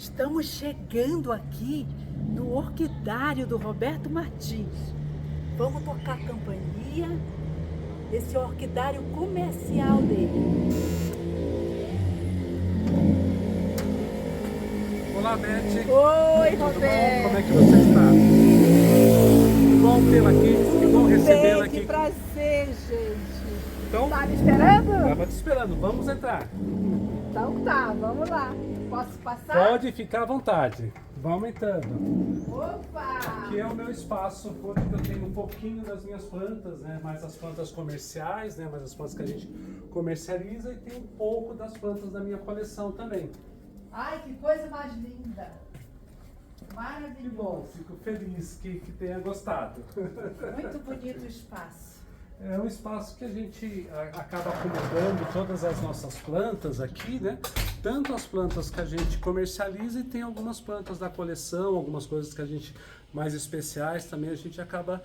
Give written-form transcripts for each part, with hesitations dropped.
Estamos chegando aqui no orquidário do Roberto Martins. Vamos tocar a campainha. Esse é o orquidário comercial dele. Olá, Beth. Oi, Tudo Roberto. bom? Como é que você está? Que bom tê-la aqui, que bom recebê-la Que aqui. prazer, gente. Então, Tá me esperando? estava te esperando, vamos entrar. Então tá, vamos lá. Posso passar? Pode ficar à vontade, vamos entrando. Opa! Aqui é o meu espaço, onde eu tenho um pouquinho das minhas plantas, né? Mais as plantas comerciais, né? Mais as plantas que a gente comercializa, e tem um pouco das plantas da minha coleção também. Ai, que coisa mais linda. Que Maravilhoso. bom, fico feliz que tenha gostado. Muito bonito o espaço. É um espaço que a gente acaba acomodando todas as nossas plantas aqui, né? Tanto as plantas que a gente comercializa, e tem algumas plantas da coleção, algumas coisas que a gente mais especiais também a gente acaba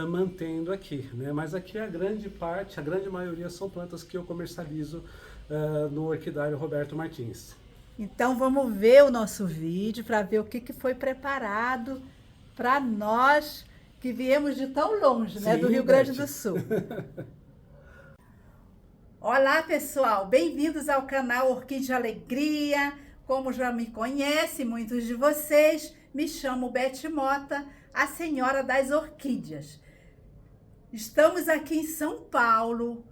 mantendo aqui, né? Mas aqui a grande parte, a grande maioria são plantas que eu comercializo no Orquidário Roberto Martins. Então vamos ver o nosso vídeo para ver o que foi preparado para nós que viemos de tão longe, né, Sim, do Rio Grande Beth. do Sul. Olá, pessoal, bem-vindos ao canal Orquídea Alegria. Como já me conhecem, muitos de vocês, me chamo Beth Mota, a Senhora das Orquídeas. Estamos aqui em São Paulo,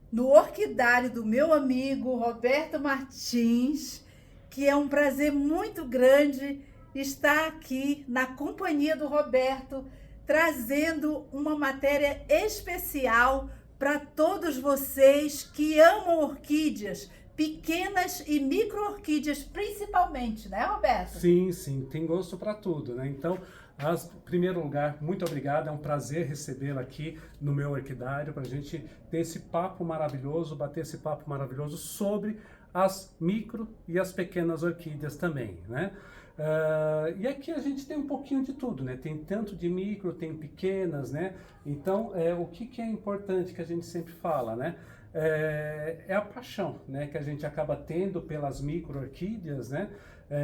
no orquidário do meu amigo Roberto Martins, que é um prazer muito grande estar aqui na companhia do Roberto, trazendo uma matéria especial para todos vocês que amam orquídeas, pequenas e micro-orquídeas principalmente, né, Roberto? Sim, sim, tem gosto para tudo, né? Então, em primeiro lugar, muito obrigado, é um prazer recebê-la aqui no meu orquidário, para a gente ter esse papo maravilhoso, bater esse papo maravilhoso sobre as micro e as pequenas orquídeas também, né? E aqui a gente tem um pouquinho de tudo, né? Tem tanto de micro, tem pequenas, né? Então, o que é importante que a gente sempre fala, né? É a paixão, né? Que a gente acaba tendo pelas micro-orquídeas, né?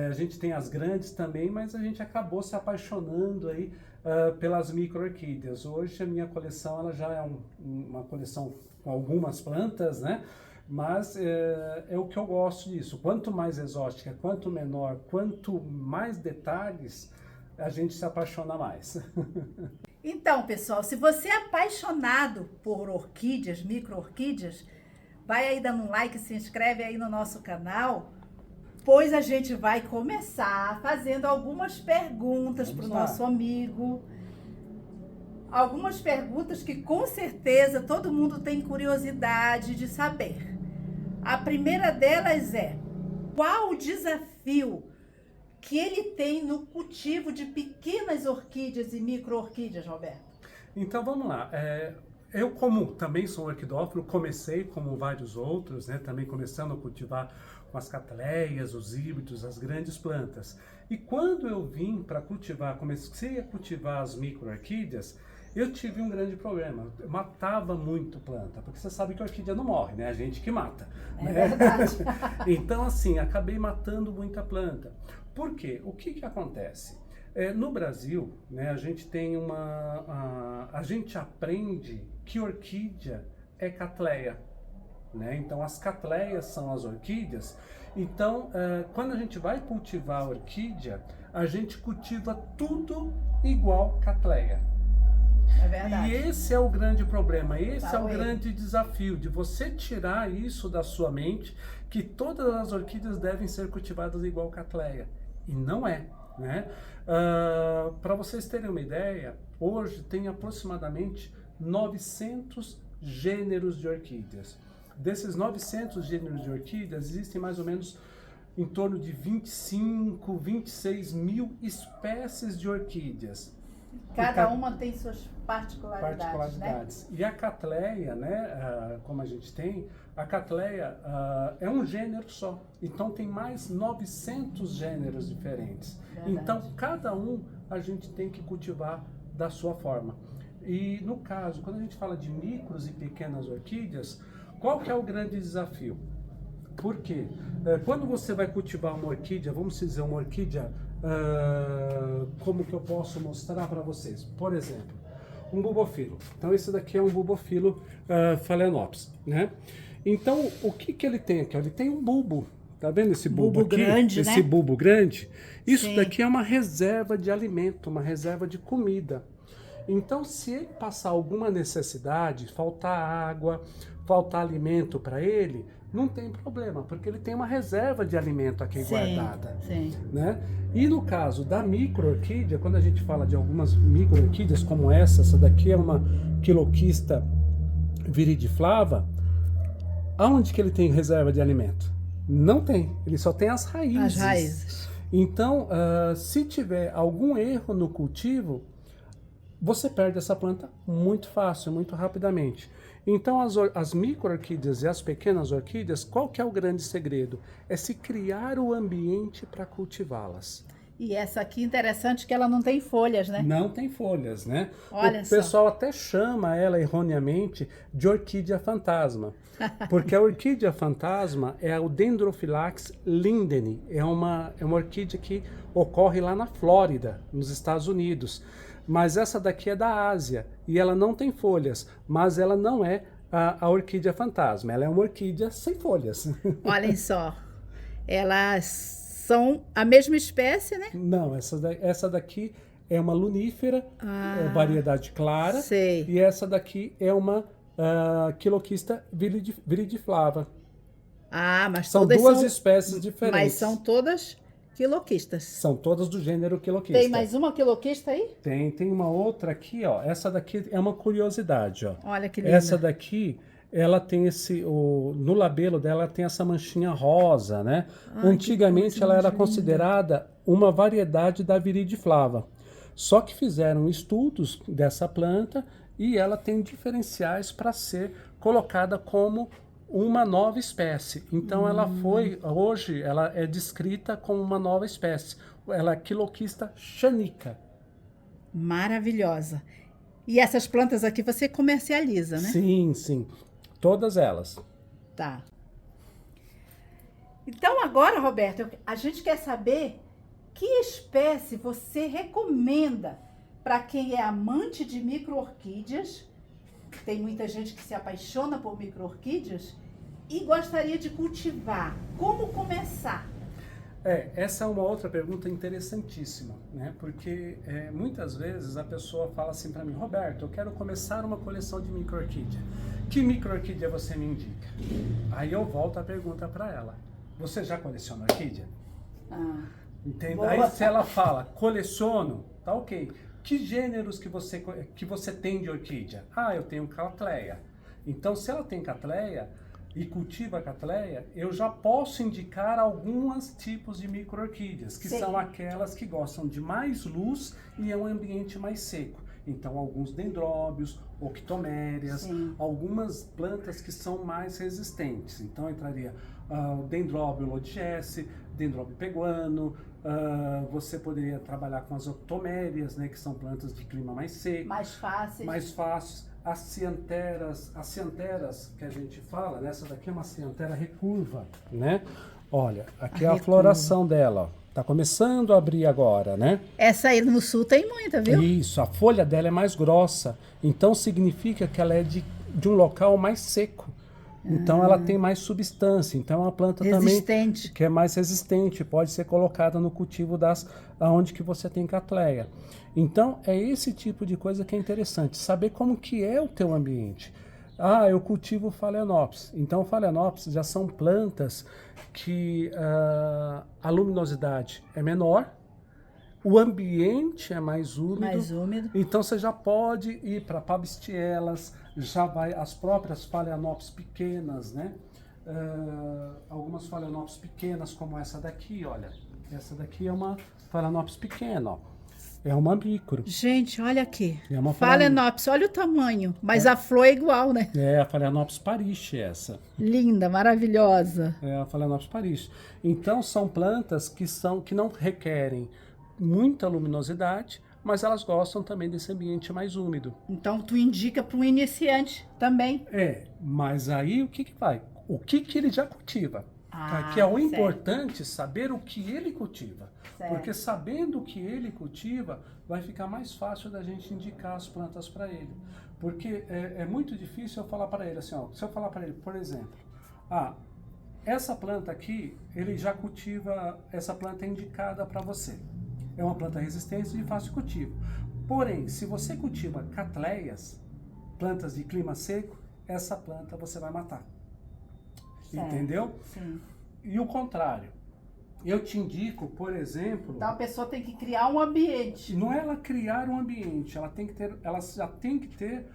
A gente tem as grandes também, mas a gente acabou se apaixonando aí pelas micro-orquídeas. Hoje a minha coleção ela já é uma coleção com algumas plantas, né? Mas é o que eu gosto disso. Quanto mais exótica, quanto menor, quanto mais detalhes, a gente se apaixona mais. Então, pessoal, se você é apaixonado por orquídeas, micro-orquídeas, vai aí dando um like, se inscreve aí no nosso canal, pois a gente vai começar fazendo algumas perguntas para o nosso amigo. Algumas perguntas que com certeza todo mundo tem curiosidade de saber. A primeira delas é: qual o desafio que ele tem no cultivo de pequenas orquídeas e micro-orquídeas, Roberto? Então vamos lá. Eu, como também sou orquidófilo, comecei como vários outros, né? Também começando a cultivar com as catleias, os híbridos, as grandes plantas. E quando eu vim para cultivar, comecei a cultivar as micro-orquídeas, eu tive um grande problema. Eu matava muito planta, porque você sabe que a orquídea não morre, né? A gente que mata. É né? verdade. Então, assim, acabei matando muita planta. Por quê? O que acontece? No Brasil, né, a gente tem a gente aprende que orquídea é catleia, né? Então, as catleias são as orquídeas. Então, quando a gente vai cultivar a orquídea, a gente cultiva tudo igual catleia. É verdade. E esse é o grande problema, esse é o Tá, grande desafio, de você tirar isso da sua mente, que todas as orquídeas devem ser cultivadas igual catleia. E não é, né? Para vocês terem uma ideia, hoje tem aproximadamente 900 gêneros de orquídeas. Desses 900 gêneros de orquídeas, existem mais ou menos em torno de 25, 26 mil espécies de orquídeas. Cada uma tem suas particularidades, né? E a catleia, né, como a gente tem, a catleia é um gênero só. Então tem mais 900 gêneros diferentes. Verdade. Então cada um a gente tem que cultivar da sua forma. E no caso, quando a gente fala de micros e pequenas orquídeas, qual que é o grande desafio? Por quê? Quando você vai cultivar uma orquídea, vamos dizer uma orquídea, como que eu posso mostrar para vocês? Por exemplo, um bulbofilo. Então esse daqui é um bulbofilo phalaenopsis, né? Então o que que ele tem aqui? Ele tem um bulbo. Tá vendo esse bulbo aqui? Grande, esse né? bulbo grande? Isso Sim. daqui é uma reserva de alimento, uma reserva de comida. Então, se ele passar alguma necessidade, faltar água, faltar alimento para ele, não tem problema, porque ele tem uma reserva de alimento aqui guardada. Sim. Né? E no caso da micro-orquídea, quando a gente fala de algumas micro-orquídeas como essa daqui é uma Quiloquista viridiflava, aonde que ele tem reserva de alimento? Não tem, ele só tem as raízes. As raízes. Então, se tiver algum erro no cultivo, você perde essa planta muito fácil, muito rapidamente. Então, as micro-orquídeas e as pequenas orquídeas, qual que é o grande segredo? É se criar o ambiente para cultivá-las. E essa aqui, interessante que ela não tem folhas, né? Não tem folhas, né? Olha o só. pessoal até chama ela erroneamente de orquídea fantasma, porque a orquídea fantasma é o Dendrophylax lindeni, é uma orquídea que ocorre lá na Flórida, nos Estados Unidos. Mas essa daqui é da Ásia e ela não tem folhas, mas ela não é a orquídea fantasma, ela é uma orquídea sem folhas. Olhem só, elas são a mesma espécie, né? Não, essa daqui é uma lunífera, variedade clara, Sei. e essa daqui é uma Quiloquista viridiflava. Mas São todas duas espécies diferentes. Mas são todas quiloquistas. São todas do gênero Quiloquista. Tem mais uma quiloquista aí? Tem uma outra aqui, ó. Essa daqui é uma curiosidade, ó. Olha que linda. Essa daqui, ela tem no labelo dela tem essa manchinha rosa, né? Antigamente ela era considerada uma variedade da viridiflava. Só que fizeram estudos dessa planta e ela tem diferenciais para ser colocada como uma nova espécie. Então hoje ela é descrita como uma nova espécie. Ela é Quiloquista chanica. Maravilhosa. E essas plantas aqui você comercializa, né? Sim. Todas elas. Tá. Então agora, Roberto, a gente quer saber que espécie você recomenda para quem é amante de micro-orquídeas. Tem muita gente que se apaixona por micro-orquídeas e gostaria de cultivar. Como começar? Essa é uma outra pergunta interessantíssima, né? Porque muitas vezes a pessoa fala assim para mim, Roberto, eu quero começar uma coleção de micro-orquídea. Que micro-orquídea você me indica? Aí eu volto a pergunta para ela. Você já coleciona orquídea? Entende? Aí se ela fala, coleciono, tá ok. Que gêneros que você tem de orquídea? Eu tenho Cattleya. Então, se ela tem Cattleya e cultiva Cattleya, eu já posso indicar alguns tipos de micro-orquídeas, que são aquelas que gostam de mais luz e é um ambiente mais seco. Então, alguns dendróbios, octomérias, algumas plantas que são mais resistentes. Então, entraria o dendróbio lodiense, dendróbio peguano, você poderia trabalhar com as octomérias, né, que são plantas de clima mais seco. Mais fáceis. As cianteras que a gente fala, né, essa daqui é uma ciantera recurva, né? Olha, aqui é a floração dela, ó. Tá começando a abrir agora, né? Essa aí no sul tem muita, viu? Isso, a folha dela é mais grossa, então significa que ela é de um local mais seco. Então ela tem mais substância, então é uma planta também que é mais resistente, pode ser colocada no cultivo aonde que você tem Cattleya. Então é esse tipo de coisa que é interessante, saber como que é o teu ambiente. Eu cultivo Phalaenopsis. Então Phalaenopsis já são plantas que a luminosidade é menor, o ambiente é mais úmido. Então você já pode ir para Pabstielas, já vai as próprias Phalaenopsis pequenas, né? Algumas Phalaenopsis pequenas como essa daqui, olha. Essa daqui é uma Phalaenopsis pequena, ó. É uma micro. Gente, olha aqui. É uma Phalaenopsis, olha o tamanho, mas a flor é igual, né? É a Phalaenopsis parish essa. Linda, maravilhosa. É a Phalaenopsis parish. Então são plantas que não requerem muita luminosidade, mas elas gostam também desse ambiente mais úmido. Então tu indica para um iniciante também. Mas aí o que vai? O que ele já cultiva? Que é o certo. importante saber o que ele cultiva. Certo. Porque sabendo o que ele cultiva, vai ficar mais fácil da gente indicar as plantas para ele. Porque é muito difícil eu falar para ele assim, ó, se eu falar para ele, por exemplo, essa planta aqui, ele já cultiva, essa planta é indicada para você. É uma planta resistente e de fácil cultivo. Porém, se você cultiva catleias, plantas de clima seco, essa planta você vai matar. Certo. Entendeu? Sim. E o contrário. Eu te indico, por exemplo... Então a pessoa tem que criar um ambiente. Não é ela criar um ambiente, ela já tem que ter,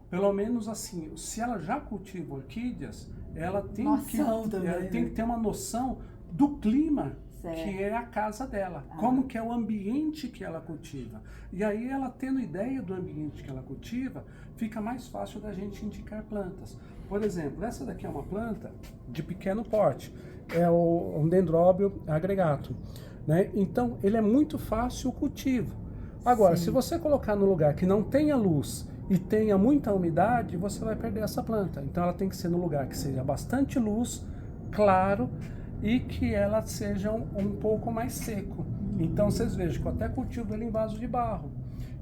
pelo menos assim, se ela já cultiva orquídeas, ela tem que ter uma noção do clima, certo, que é a casa dela, como que é o ambiente que ela cultiva. E aí ela tendo ideia do ambiente que ela cultiva, fica mais fácil da gente indicar plantas. Por exemplo, essa daqui é uma planta de pequeno porte, é um dendróbio agregatum, né? Então ele é muito fácil o cultivo. Agora, se você colocar no lugar que não tenha luz e tenha muita umidade, você vai perder essa planta. Então ela tem que ser no lugar que seja bastante luz, claro, e que ela seja um pouco mais seco. Então vocês vejam que eu até cultivo ele em vaso de barro.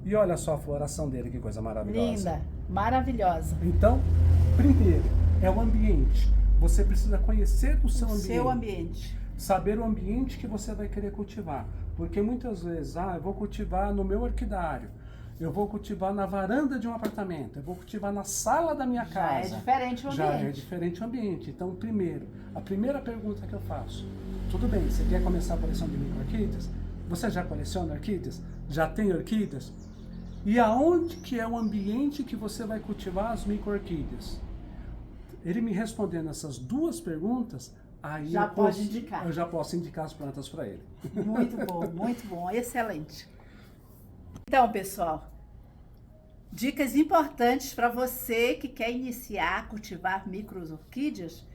E olha só a floração dele, que coisa maravilhosa. Linda, maravilhosa. Então, primeiro, é o ambiente. Você precisa conhecer o seu ambiente. Saber o ambiente que você vai querer cultivar. Porque muitas vezes, eu vou cultivar no meu orquidário, eu vou cultivar na varanda de um apartamento, eu vou cultivar na sala da minha casa. Já é diferente o ambiente. Já é diferente o ambiente. Então, primeiro, a primeira pergunta que eu faço, tudo bem, você quer começar a coleção de micro-orquídeas? Você já coleciona orquídeas? Já tem orquídeas? E aonde que é o ambiente que você vai cultivar as micro-orquídeas? Ele me respondendo essas duas perguntas, aí eu já posso indicar as plantas para ele. Muito bom, excelente. Então, pessoal, dicas importantes para você que quer iniciar a cultivar micro-orquídeas,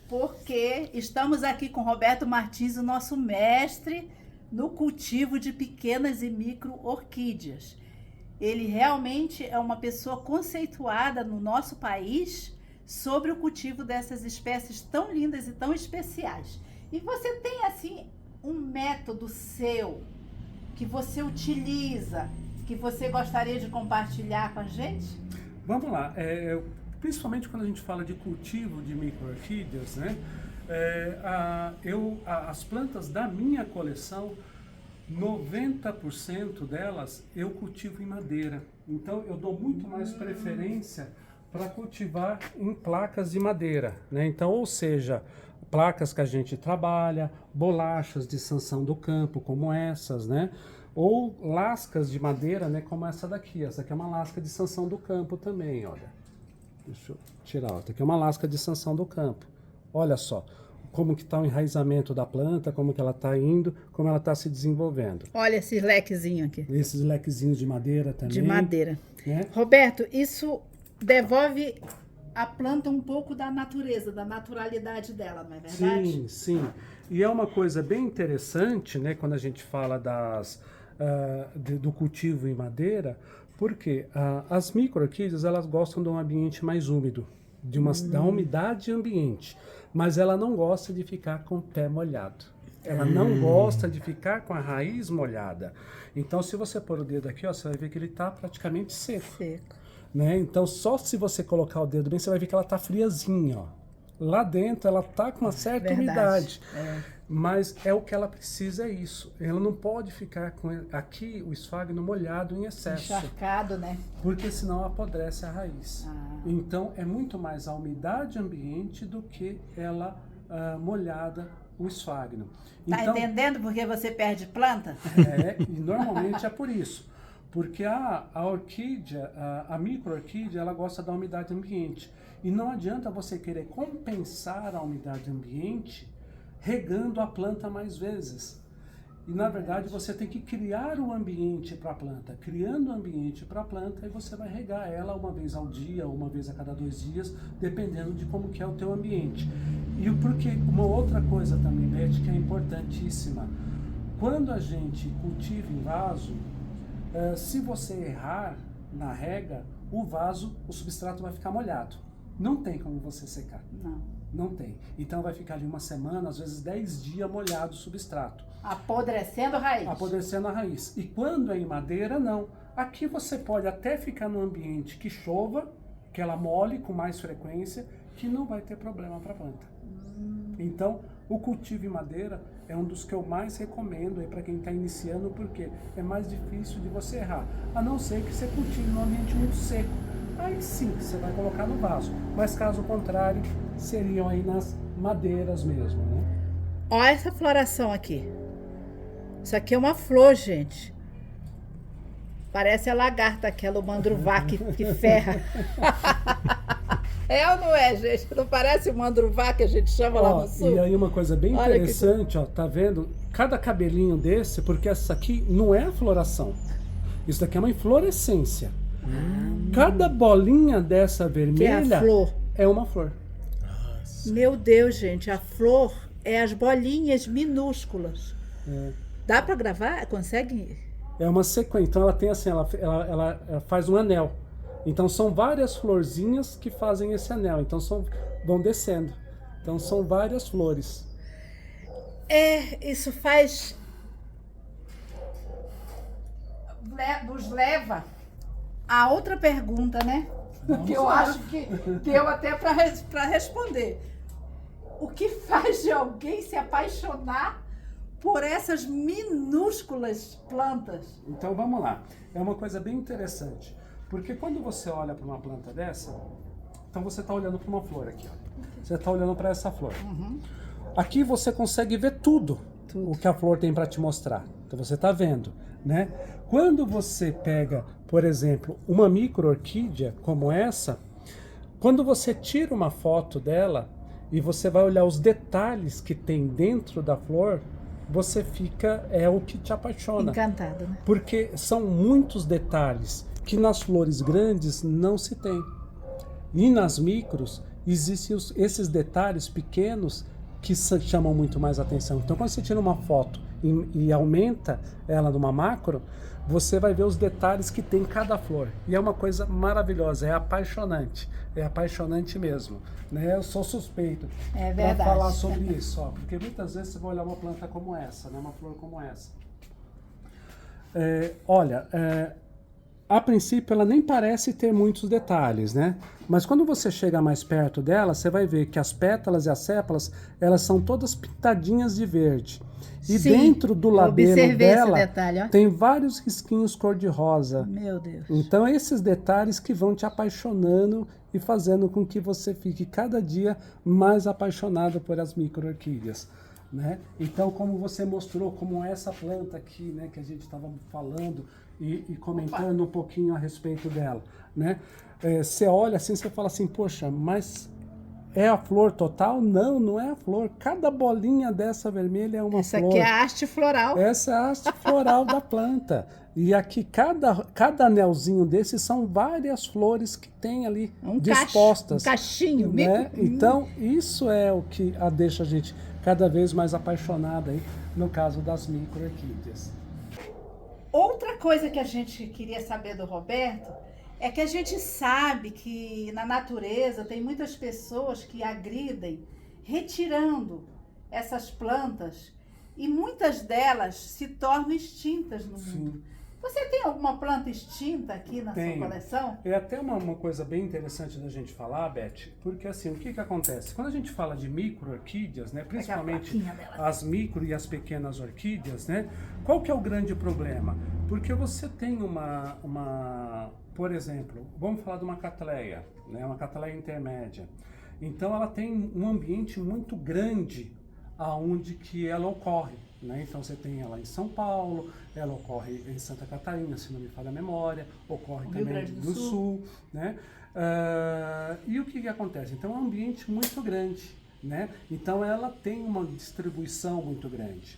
porque estamos aqui com Roberto Martins, o nosso mestre no cultivo de pequenas e micro-orquídeas. Ele realmente é uma pessoa conceituada no nosso país sobre o cultivo dessas espécies tão lindas e tão especiais. E você tem, assim, um método seu que você utiliza, que você gostaria de compartilhar com a gente? Vamos lá. Principalmente quando a gente fala de cultivo de micro-orquídeas, né? As plantas da minha coleção, 90% delas eu cultivo em madeira. Então eu dou muito mais preferência para cultivar em placas de madeira, né? Então, ou seja, placas que a gente trabalha, bolachas de sanção do campo, como essas, né? Ou lascas de madeira, né? Como essa daqui. Essa aqui é uma lasca de sanção do campo também, olha. Deixa eu tirar, essa aqui é uma lasca de sanção do campo. Olha só como que está o enraizamento da planta, como que ela está indo, como ela está se desenvolvendo. Olha esse lequezinho aqui. Esses lequezinhos de madeira também. De madeira. Né? Roberto, isso devolve a planta um pouco da natureza, da naturalidade dela, não é verdade? Sim, sim. E é uma coisa bem interessante, né, quando a gente fala do cultivo em madeira, porque as micro-orquídeas, elas gostam de um ambiente mais úmido, da umidade ambiente, mas ela não gosta de ficar com o pé molhado. Ela não gosta de ficar com a raiz molhada. Então, se você pôr o dedo aqui, ó, você vai ver que ele está praticamente seco. Né? Então, só se você colocar o dedo bem, você vai ver que ela tá friazinha, ó. Lá dentro, ela tá com uma certa umidade. Mas o que ela precisa é isso. Ela não pode ficar com aqui o esfagno molhado em excesso. Encharcado, né? Porque senão apodrece a raiz. Então, é muito mais a umidade ambiente do que ela molhada o esfagno. Tá entendendo por que você perde planta? E normalmente é por isso. Porque a orquídea, a micro-orquídea, ela gosta da umidade ambiente. E não adianta você querer compensar a umidade ambiente regando a planta mais vezes. E na verdade você tem que criar o ambiente para a planta. Criando o ambiente para a planta, aí você vai regar ela uma vez ao dia, uma vez a cada 2 dias, dependendo de como que é o teu ambiente. E porque uma outra coisa também, Beth, que é importantíssima. Quando a gente cultiva em vaso, se você errar na rega, o substrato vai ficar molhado. Não tem como você secar. Não tem. Então vai ficar ali uma semana, às vezes 10 dias molhado o substrato. Apodrecendo a raiz. Apodrecendo a raiz. E quando é em madeira, não. Aqui você pode até ficar num ambiente que chova, que ela molhe com mais frequência, que não vai ter problema para a planta. Então, o cultivo em madeira é um dos que eu mais recomendo para quem está iniciando, porque é mais difícil de você errar. A não ser que você cultive num ambiente muito seco. Aí sim, você vai colocar no vaso. Mas caso contrário, seriam aí nas madeiras mesmo, né? Olha essa floração aqui. Isso aqui é uma flor, gente. Parece a lagarta, aquela mandruvá que ferra. É ou não é, gente? Não parece o mandruvá que a gente chama lá no sul? E aí uma coisa bem interessante, ó, tá vendo? Cada cabelinho desse, porque essa aqui não é a floração. Isso daqui é uma inflorescência. Cada bolinha dessa vermelha que é a flor. É uma flor. Nossa. Meu Deus, gente, a flor é as bolinhas minúsculas. É. Dá para gravar? Consegue? É uma sequência. Então ela tem assim, ela faz um anel. Então são várias florzinhas que fazem esse anel. Então vão descendo. Então são várias flores. Isso nos leva a outra pergunta, né? Vamos que eu lá. acho que deu até para responder. O que faz de alguém se apaixonar por essas minúsculas plantas? Então vamos lá. É uma coisa bem interessante. Porque quando você olha para uma planta dessa, então você está olhando para uma flor aqui. Ó. Você está olhando para essa flor. Aqui você consegue ver tudo o que a flor tem para te mostrar. Então você está vendo, né? Quando você pega, por exemplo, uma micro-orquídea como essa, quando você tira uma foto dela e você vai olhar os detalhes que tem dentro da flor, você fica, é o que te apaixona. Encantado, né? Porque são muitos detalhes que nas flores grandes não se tem. E nas micros existem esses detalhes pequenos que chamam muito mais atenção. Então quando você tira uma foto e aumenta ela numa macro, você vai ver os detalhes que tem em cada flor. E é uma coisa maravilhosa, é apaixonante mesmo. Né? Eu sou suspeito para falar sobre isso, ó, porque muitas vezes você vai olhar uma planta como essa, né? Uma flor como essa. A princípio ela nem parece ter muitos detalhes, né? Mas quando você chega mais perto dela, você vai ver que as pétalas e as sépalas, elas são todas pintadinhas de verde. E Sim, dentro do labelo dela esse detalhe, ó. tem vários risquinhos cor-de-rosa. Meu Deus. Então esses detalhes que vão te apaixonando e fazendo com que você fique cada dia mais apaixonado por as micro-orquídeas. Né? Então, como você mostrou, como essa planta aqui, né, que a gente estava falando e comentando um pouquinho a respeito dela, né? Você olha assim, você fala assim, poxa, mas é a flor total? Não, não é a flor. Cada bolinha dessa vermelha é uma flor. Essa aqui é a haste floral. Essa é a haste floral da planta. E aqui, cada anelzinho desses são várias flores que tem ali dispostas. Um cachinho. Né? Então, isso é o que deixa a gente cada vez mais apaixonada aí, no caso das micro-orquídeas. Outra coisa que a gente queria saber do Roberto é que a gente sabe que na natureza tem muitas pessoas que agridem retirando essas plantas e muitas delas se tornam extintas no mundo. Você tem alguma planta extinta aqui na sua coleção? É até uma coisa bem interessante da gente falar, Beth, porque assim, o que acontece? Quando a gente fala de micro-orquídeas, né, principalmente as micro e as pequenas orquídeas, né, qual que é o grande problema? Porque você tem por exemplo, vamos falar de uma catleia, né, uma catleia intermédia. Então ela tem um ambiente muito grande aonde que ela ocorre. Né? Então você tem ela em São Paulo, ela ocorre em Santa Catarina, se não me falha a memória, ocorre também no Sul. Né? E o que acontece? Então é um ambiente muito grande, né? Então ela tem uma distribuição muito grande.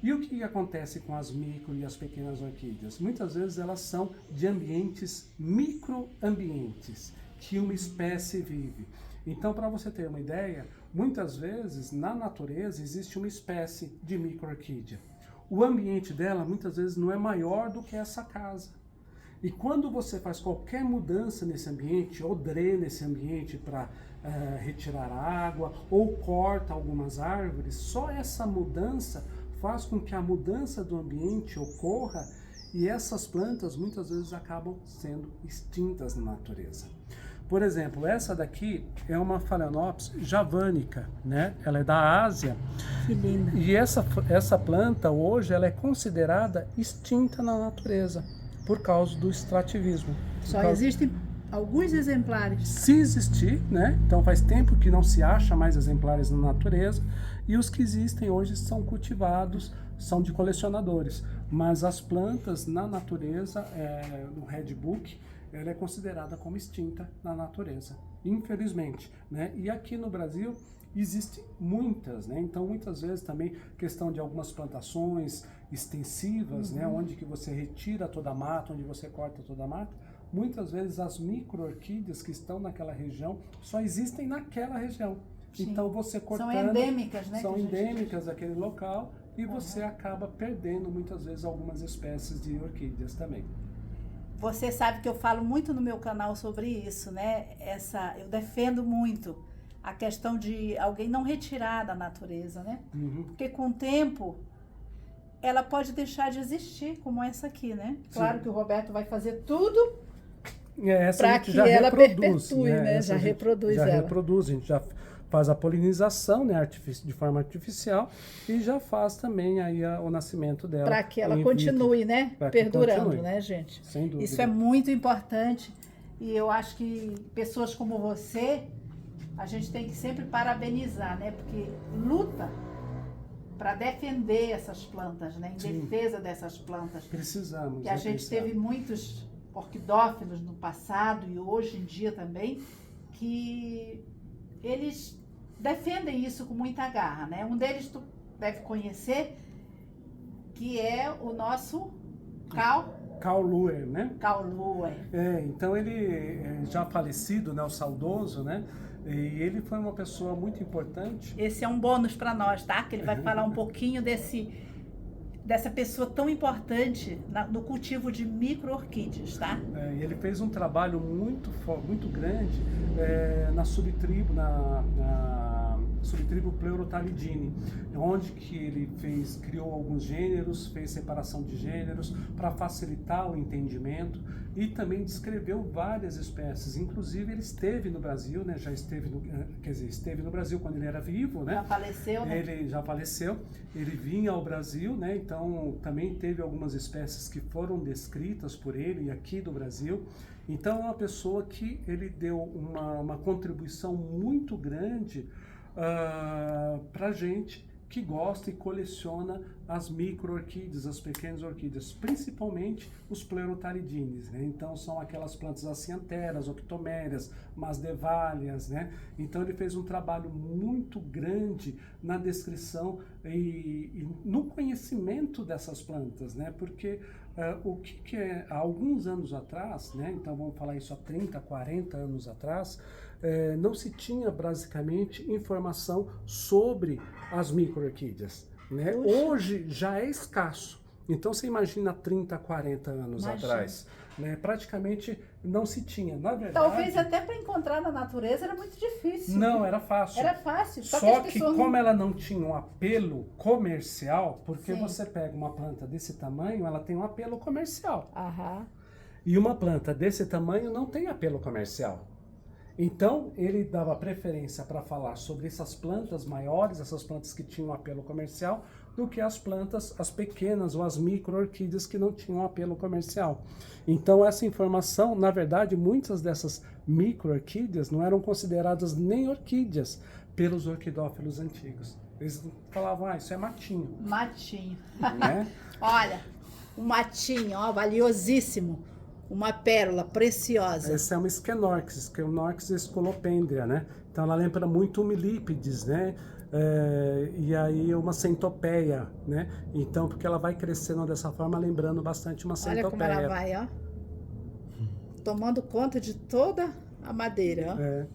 E o que acontece com as micro e as pequenas orquídeas? Muitas vezes elas são de ambientes, microambientes, que uma espécie vive. Então, para você ter uma ideia, muitas vezes na natureza existe uma espécie de micro-orquídea. O ambiente dela muitas vezes não é maior do que essa casa. E quando você faz qualquer mudança nesse ambiente, ou drena esse ambiente para retirar água ou corta algumas árvores, só essa mudança faz com que a mudança do ambiente ocorra e essas plantas muitas vezes acabam sendo extintas na natureza. Por exemplo, essa daqui é uma Phalaenopsis javanica, né? Ela é da Ásia. Que linda. E essa planta hoje ela é considerada extinta na natureza por causa do extrativismo. Só existem alguns exemplares. Se existir, né? Então faz tempo que não se acha mais exemplares na natureza e os que existem hoje são cultivados, são de colecionadores. Mas as plantas na natureza, no Red Book, ela é considerada como extinta na natureza, infelizmente, né? E aqui no Brasil existem muitas, né? Então muitas vezes também questão de algumas plantações extensivas, né? Onde que você retira toda a mata, onde você corta toda a mata, muitas vezes as micro-orquídeas que estão naquela região só existem naquela região. Sim. Então você cortando... São endêmicas, né? São endêmicas daquele local e você acaba perdendo muitas vezes algumas espécies de orquídeas também. Você sabe que eu falo muito no meu canal sobre isso, né? Eu defendo muito a questão de alguém não retirar da natureza, né? Porque com o tempo ela pode deixar de existir, como essa aqui, né? Claro que o Roberto vai fazer tudo para que ela perpetue, né? Já reproduz ela. Já reproduz, a gente já faz a polinização, né, de forma artificial e já faz também aí o nascimento dela. Para que ela continue, né? Perdurando, né, gente? Sem dúvida. Isso é muito importante e eu acho que pessoas como você, a gente tem que sempre parabenizar, né? Porque luta para defender essas plantas, né? Em defesa dessas plantas. Precisamos. E a gente teve muitos orquidófilos no passado e hoje em dia também, que eles defendem isso com muita garra, né? Um deles tu deve conhecer, que é o nosso Carl Luer, né? Carl Luer. Então ele já falecido, né? O saudoso, né? E ele foi uma pessoa muito importante. Esse é um bônus para nós, tá? Que ele vai falar um pouquinho dessa pessoa tão importante no cultivo de micro-orquídeas, tá? E ele fez um trabalho muito grande na subtribo, na subtribo Pleurotalidini, onde que ele criou alguns gêneros, fez separação de gêneros para facilitar o entendimento e também descreveu várias espécies. Inclusive ele esteve no Brasil, né? Esteve no Brasil quando ele era vivo, né? Já faleceu, né? Ele já faleceu. Ele vinha ao Brasil, né? Então também teve algumas espécies que foram descritas por ele aqui do Brasil. Então é uma pessoa que ele deu uma contribuição muito grande para gente que gosta e coleciona as micro-orquídeas, as pequenas orquídeas, principalmente os Pleurotalidines, né? Então são aquelas plantas acianteras, octomérias, masdevallias, né? Então ele fez um trabalho muito grande na descrição e no conhecimento dessas plantas, né? Porque o que é, há alguns anos atrás, né? Então vamos falar isso há 30, 40 anos atrás, não se tinha basicamente informação sobre as micro-orquídeas, né? Hoje já é escasso. Então você imagina 30, 40 anos atrás, né? Praticamente não se tinha. Na verdade, talvez até para encontrar na natureza era muito difícil. Não, era fácil. Era fácil. Só que como ela não tinha um apelo comercial, porque Sim. você pega uma planta desse tamanho, ela tem um apelo comercial. Aham. E uma planta desse tamanho não tem apelo comercial. Então, ele dava preferência para falar sobre essas plantas maiores, essas plantas que tinham apelo comercial, do que as plantas, as pequenas ou as micro-orquídeas que não tinham apelo comercial. Então, essa informação, na verdade, muitas dessas micro-orquídeas não eram consideradas nem orquídeas pelos orquidófilos antigos. Eles falavam, isso é matinho. Matinho. Né? Olha, um matinho, ó, valiosíssimo. Uma pérola preciosa. Essa é uma Skenorchis escolopendria, né? Então ela lembra muito Humilípedes, né? E aí uma centopeia, né? Então, porque ela vai crescendo dessa forma, lembrando bastante uma centopeia. Olha como ela vai, ó. Tomando conta de toda a madeira, ó.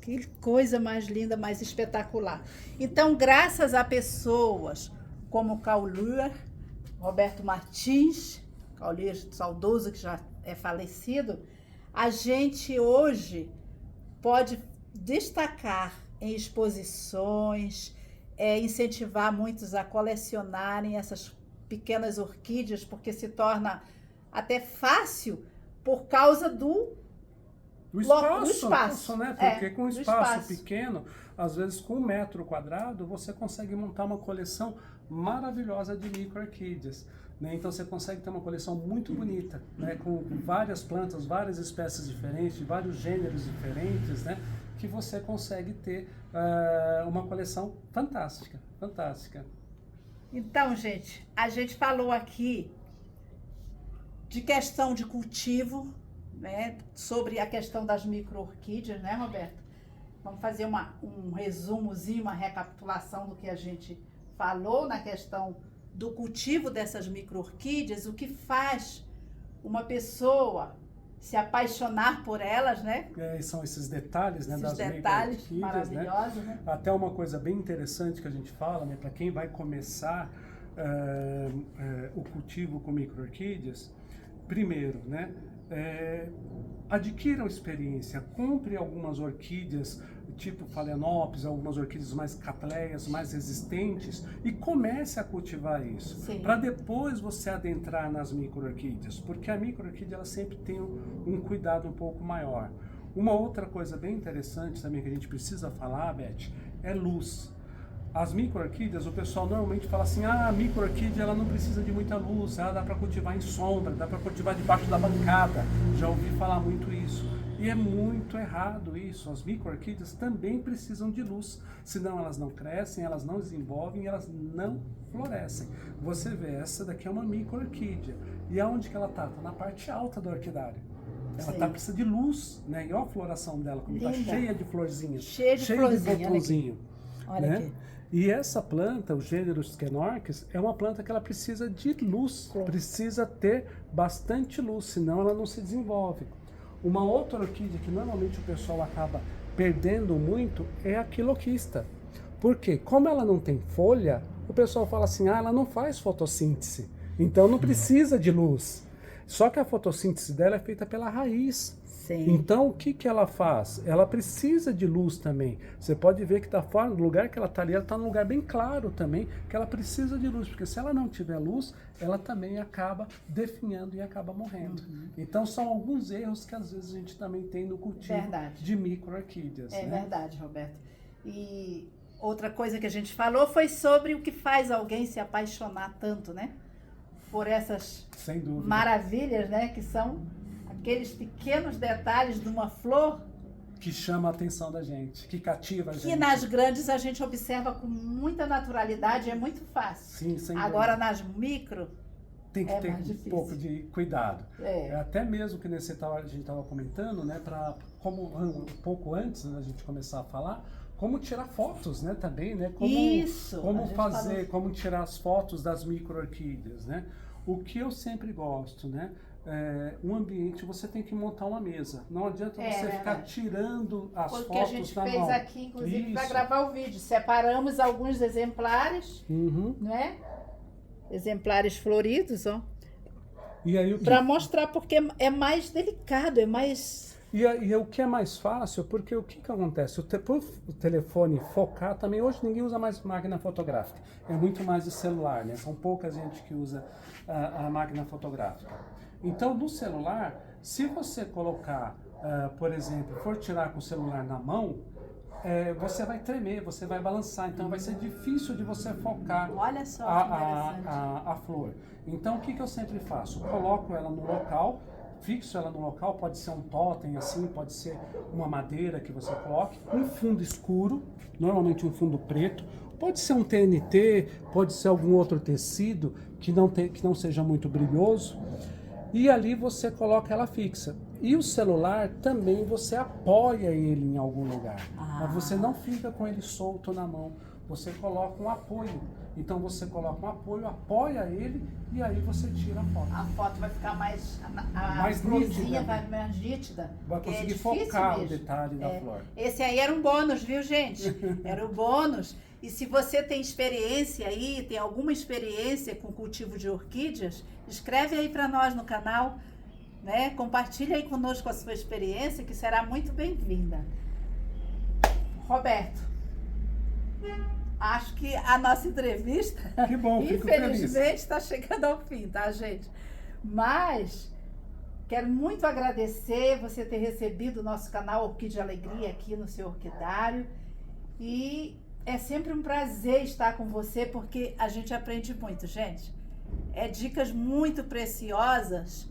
Que coisa mais linda, mais espetacular. Então, graças a pessoas como Carl Luer, Roberto Martins, Carl Luer saudoso, que já é falecido, a gente hoje pode destacar em exposições, incentivar muitos a colecionarem essas pequenas orquídeas, porque se torna até fácil por causa do espaço, né? Porque com um espaço espaço pequeno, às vezes com 1 metro quadrado, você consegue montar uma coleção maravilhosa de micro-orquídeas. Né? Então você consegue ter uma coleção muito bonita, né? Com várias plantas, várias espécies diferentes, vários gêneros diferentes, né? Que você consegue ter uma coleção fantástica, fantástica. Então, gente, a gente falou aqui de questão de cultivo, né? Sobre a questão das micro-orquídeas, né, Roberto? Vamos fazer um resumozinho, uma recapitulação do que a gente falou na questão do cultivo dessas micro-orquídeas, o que faz uma pessoa se apaixonar por elas, né? São esses detalhes, né, Esses das detalhes micro-orquídeas, maravilhosos, né? Até uma coisa bem interessante que a gente fala, né, para quem vai começar o cultivo com micro-orquídeas, primeiro, né, adquiram experiência, compre algumas orquídeas tipo Phalaenopsis, algumas orquídeas mais catleias, mais resistentes, e comece a cultivar isso, para depois você adentrar nas micro-orquídeas, porque a micro-orquídea ela sempre tem um cuidado um pouco maior. Uma outra coisa bem interessante também que a gente precisa falar, Beth, é luz. As micro-orquídeas, o pessoal normalmente fala assim, a micro-orquídea ela não precisa de muita luz, ela dá para cultivar em sombra, dá para cultivar debaixo da bancada. Já ouvi falar muito isso. E é muito errado isso. As micro-orquídeas também precisam de luz, senão elas não crescem, elas não desenvolvem, elas não florescem. Você vê, essa daqui é uma micro-orquídea. E aonde que ela está? Está na parte alta da orquidária. Ela precisa de luz, né? E olha a floração dela, como está cheia de florzinhas, cheia de botãozinho. Olha aqui. E essa planta, o gênero Skenorchis, é uma planta que ela precisa de luz, precisa ter bastante luz, senão ela não se desenvolve. Uma outra orquídea que normalmente o pessoal acaba perdendo muito é a quiloquista. Por quê? Como ela não tem folha, o pessoal fala assim, ela não faz fotossíntese, então não precisa de luz. Só que a fotossíntese dela é feita pela raiz. Então, o que ela faz? Ela precisa de luz também. Você pode ver que da forma, do lugar que ela está ali, ela está num lugar bem claro também, que ela precisa de luz, porque se ela não tiver luz, ela também acaba definhando e acaba morrendo. Então, são alguns erros que às vezes a gente também tem no cultivo de micro-orquídeas. É verdade, Roberto. E outra coisa que a gente falou foi sobre o que faz alguém se apaixonar tanto, né? Por essas maravilhas, né? Que são aqueles pequenos detalhes de uma flor que chama a atenção da gente, que cativa a gente. Que nas grandes a gente observa com muita naturalidade, é muito fácil. Sim, sem Agora nas micro tem que ter um pouco de cuidado. Até mesmo que a gente estava comentando, né, como um pouco antes da gente começar a falar, como tirar fotos, né, também, né? Como tirar as fotos das micro-orquídeas, né? O que eu sempre gosto, né? Um ambiente, você tem que montar uma mesa. Não adianta você ficar tirando as fotos da mão. O que a gente fez aqui, inclusive, para gravar o vídeo. Separamos alguns exemplares, né? Exemplares floridos, ó. Para mostrar, porque é mais delicado, é mais... E o que é mais fácil, porque o que acontece? O telefone focar também, hoje ninguém usa mais máquina fotográfica. É muito mais o celular, né? São pouca gente que usa a máquina fotográfica. Então, no celular, se você colocar, por exemplo, for tirar com o celular na mão, você vai tremer, você vai balançar, então vai ser difícil de você focar a flor. Então, o que eu sempre faço? Coloco ela no local, fixo ela no local, pode ser um totem assim, pode ser uma madeira que você coloque, um fundo escuro, normalmente um fundo preto, pode ser um TNT, pode ser algum outro tecido que não seja muito brilhoso, e ali você coloca ela fixa. E o celular também você apoia ele em algum lugar, mas você não fica com ele solto na mão, você coloca um apoio. Então você coloca um apoio, apoia ele e aí você tira a foto. A foto vai ficar mais nítida, vai mais nítida. Vai conseguir focar o detalhe da flor. Esse aí era um bônus, viu, gente? Era o bônus. E se você tem experiência aí, tem alguma experiência com cultivo de orquídeas, escreve aí para nós no canal, né? Compartilha aí conosco a sua experiência, que será muito bem-vinda. Roberto, acho que a nossa entrevista, que bom, infelizmente, está chegando ao fim, tá, gente? Mas quero muito agradecer você ter recebido o nosso canal Orquídea Alegria aqui no seu orquidário. E é sempre um prazer estar com você, porque a gente aprende muito, gente. É dicas muito preciosas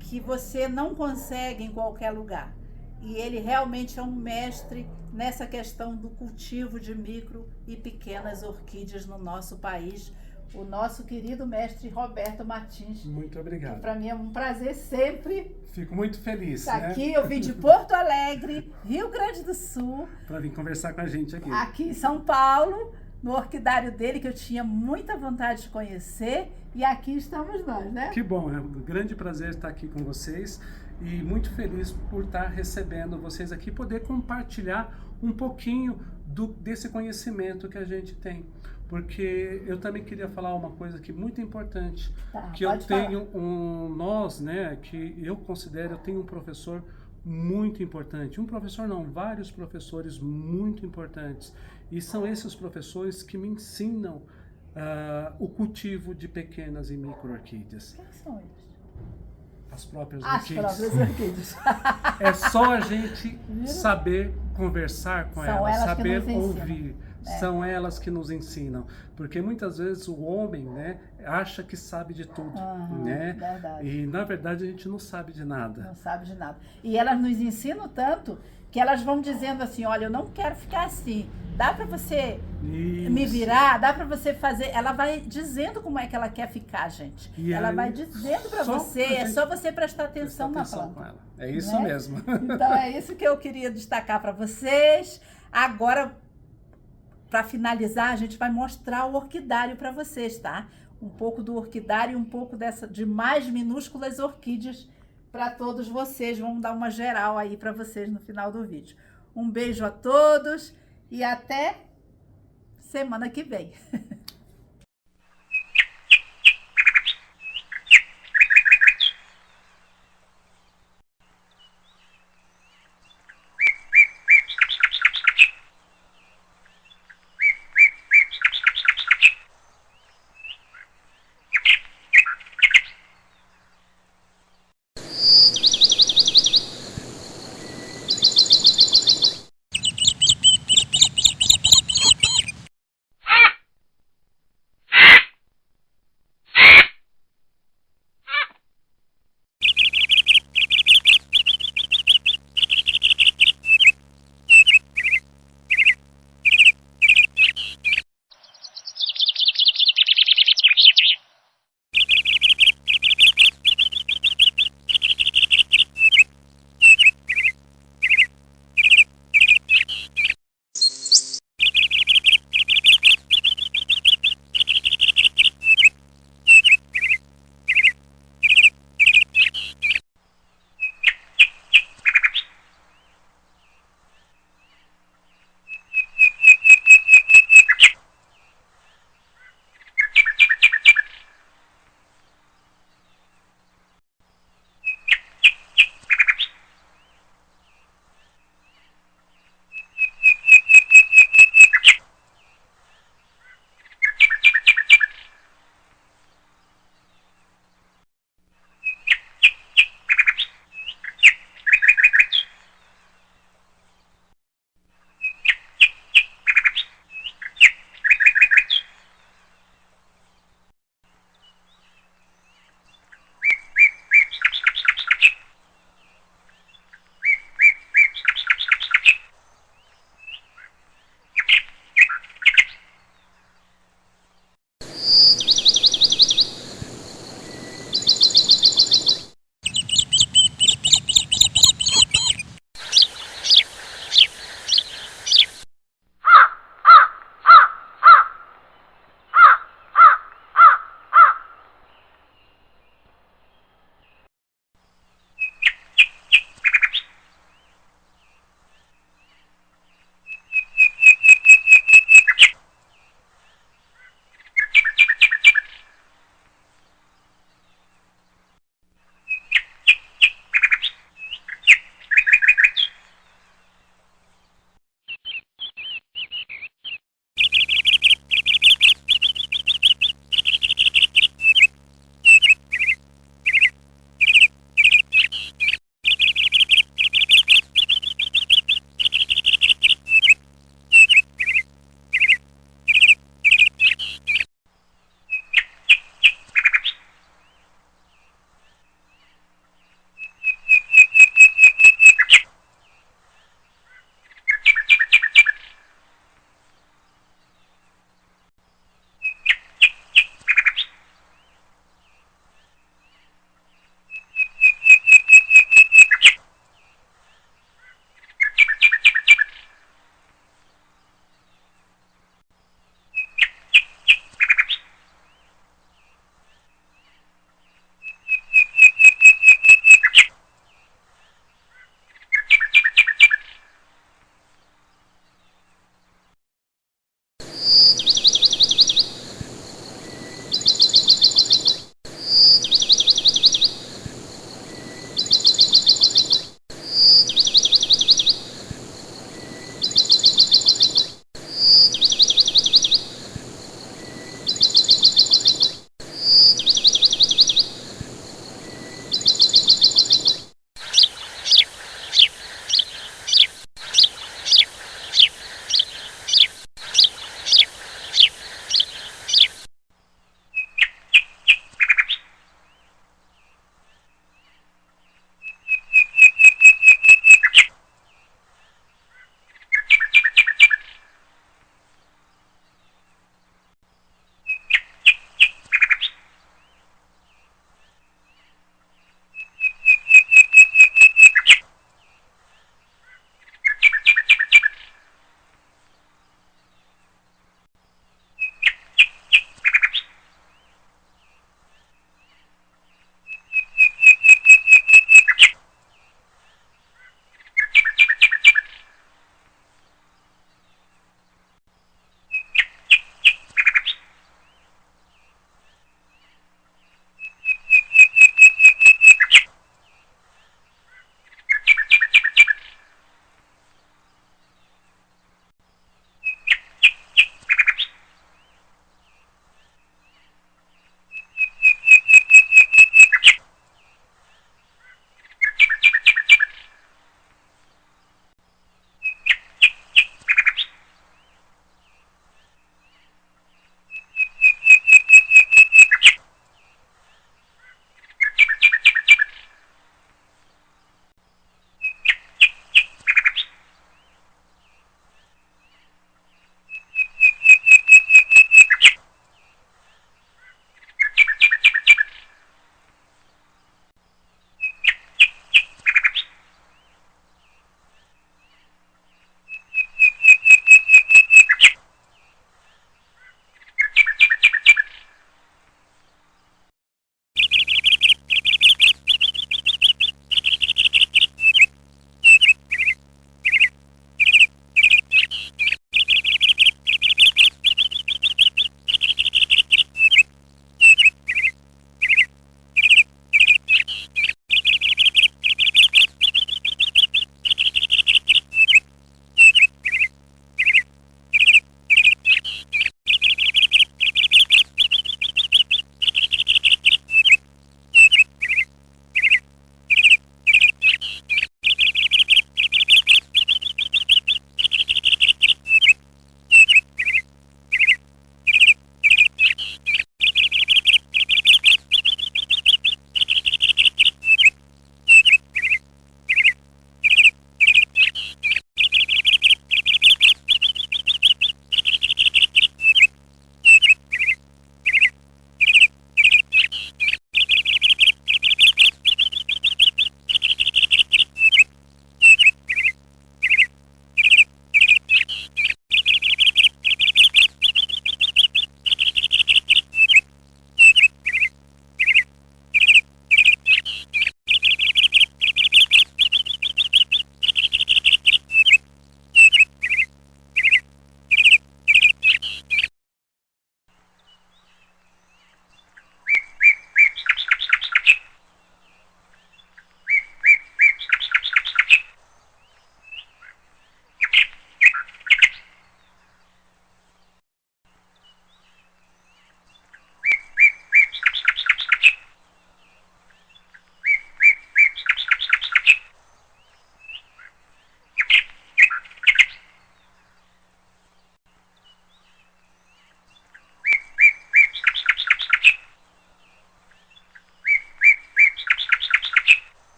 que você não consegue em qualquer lugar. E ele realmente é um mestre nessa questão do cultivo de micro e pequenas orquídeas no nosso país. O nosso querido mestre Roberto Martins. Muito obrigado. Para mim é um prazer sempre. Fico muito feliz. Estar aqui, eu vim de Porto Alegre, Rio Grande do Sul. Para vir conversar com a gente aqui. Aqui em São Paulo, no orquidário dele, que eu tinha muita vontade de conhecer. E aqui estamos nós, né? Que bom, é um grande prazer estar aqui com vocês. E muito feliz por estar recebendo vocês aqui, poder compartilhar um pouquinho desse conhecimento que a gente tem. Porque eu também queria falar uma coisa que é muito importante, que eu tenho nós, né, que eu considero, eu tenho um professor muito importante, um professor não, vários professores muito importantes, e são esses professores que me ensinam o cultivo de pequenas e micro orquídeas. Quem são eles? As próprias orquídeas. As próprias orquídeas. É só a gente saber conversar com elas, saber ouvir. São elas que nos ensinam, porque muitas vezes o homem, né, acha que sabe de tudo, né? Verdade. E na verdade a gente não sabe de nada. Não sabe de nada. E elas nos ensinam tanto que elas vão dizendo assim, olha, eu não quero ficar assim. Dá para você me virar, dá para você fazer. Ela vai dizendo como é que ela quer ficar, gente. E ela vai dizendo para você, é só você prestar atenção na planta. Com ela. É isso mesmo. Então é isso que eu queria destacar para vocês. Agora, para finalizar, a gente vai mostrar o orquidário para vocês, tá? Um pouco do orquidário e um pouco de mais minúsculas orquídeas para todos vocês. Vamos dar uma geral aí para vocês no final do vídeo. Um beijo a todos e até semana que vem.